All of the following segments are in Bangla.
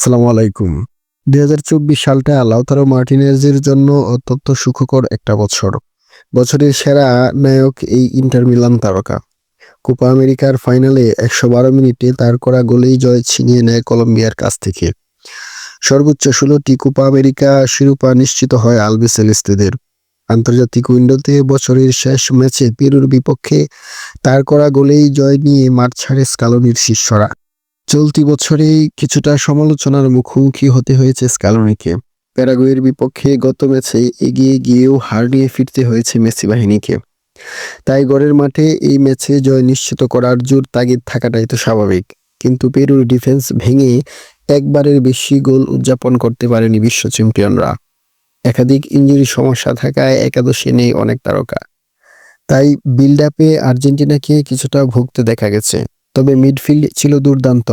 আসসালামু আলাইকুম। ২০২৪ সালটা লাউতারো মার্টিনেজের জন্য অত্যন্ত সুখকর একটা বছর। বছরের সেরা নায়ক এই ইন্টার মিলান তারকা। কোপা আমেরিকার ফাইনালে ১১২ মিনিটে তার করা গোলেই জয় ছিনিয়ে নেয় কলম্বিয়ার কাছ থেকে। সর্বোচ্চ ১৬টি কোপা আমেরিকা শিরোপা নিশ্চিত হয় আলবিসেলেস্তেদের। আন্তর্জাতিক উইন্ডোতে বছরের শেষ ম্যাচে পেরুর বিপক্ষে তার করা গোলেই জয় নিয়ে মাঠ ছাড়ে স্কালোনির শিষ্যরা। চলতি বছরেই কিছুটা সমালোচনার মুখোমুখি হতে হয়েছে স্কালোনিকে। প্যারাগুয়ের বিপক্ষে গত ম্যাচে এগিয়ে গিয়েও হার নিয়ে ফিরতে হয়েছে মেসি বাহিনীকে। তাই গড়ের মাঠে এই ম্যাচে জয় নিশ্চিত করার জোর তাগিদ থাকাটাই তো স্বাভাবিক। কিন্তু পেরুর ডিফেন্স ভেঙে একবারের বেশি গোল উদযাপন করতে পারেনি বিশ্ব চ্যাম্পিয়নরা। একাধিক ইনজুরি সমস্যা থাকায় একাদশে নেই অনেক তারকা। তাই বিল্ড আপে আর্জেন্টিনাকে কিছুটা ভুগতে দেখা গেছে। তবে মিডফিল্ড ছিল দুর্দান্ত।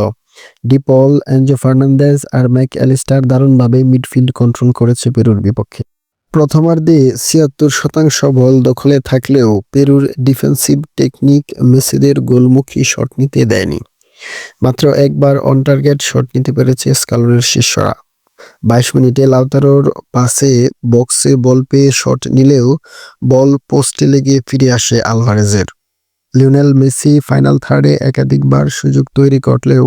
ডিপল, এনজো ফার্নান্দেজ আর ম্যাক অ্যালিস্টার দারুণভাবে মিডফিল্ড কন্ট্রোল করেছে পেরুর বিপক্ষে। প্রথমার্ধে ৭৬% বল দখলে থাকলেও পেরুর ডিফেন্সিভ টেকনিক মেসিদের গোলমুখী শট নিতে দেয়নি। মাত্র একবার অন টার্গেট শট নিতে পেরেছে স্কালোনির শিষ্যরা। ২২ মিনিটে লাউতারোর পাসে বক্সে বল পেয়ে শট নিলেও বল পোস্টে লেগে ফিরে আসে আলভারেজের। লিওনেল মেসি ফাইনাল থার্ডে একাধিকবার সুযোগ তৈরি করলেও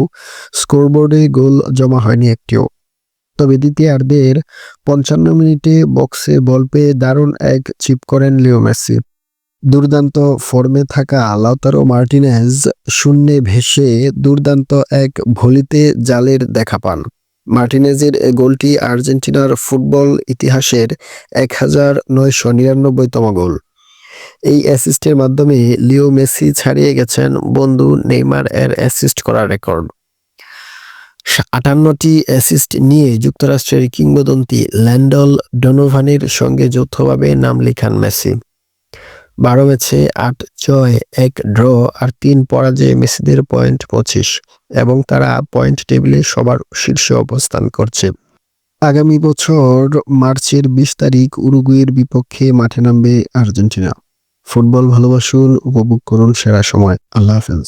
স্কোরবোর্ডে গোল জমা হয়নি একটিও। তবে দ্বিতীয়ার্ধের ৫৫ মিনিটে বক্সে বল পেয়ে দারুণ এক চিপ করেন লিও মেসি। দুর্দান্ত ফর্মে থাকা লাউতারো মার্টিনেজ শূন্যে ভেসে দুর্দান্ত এক ভলিতে জালের দেখা পান। মার্টিনেজের গোলটি আর্জেন্টিনার ফুটবল ইতিহাসের ১,৯৯৯তম গোল। এই অ্যাসিস্টের মাধ্যমে লিও মেসি ছাড়িয়ে গেছেন বন্ধু নেইমার এর অ্যাসিস্ট করার রেকর্ড। ৫৮টি অ্যাসিস্ট নিয়ে যুক্তরাষ্ট্রের কিংবদন্তি ল্যান্ডল ডোনোভানের সঙ্গে যৌথভাবে নাম লেখান মেসি। ১২ ম্যাচে ৮ জয়, ১ ড্র আর ৩ পরাজয়ে মেসিদের পয়েন্ট ২৫ এবং তারা পয়েন্ট টেবিলে সবার শীর্ষে অবস্থান করছে। আগামী বছর মার্চের ২০ তারিখ উরুগুয়ের বিপক্ষে মাঠে নামবে আর্জেন্টিনা। ফুটবল ভালোবাসুন, উপভোগ করুন সেরা সময়। আল্লাহ হাফেজ।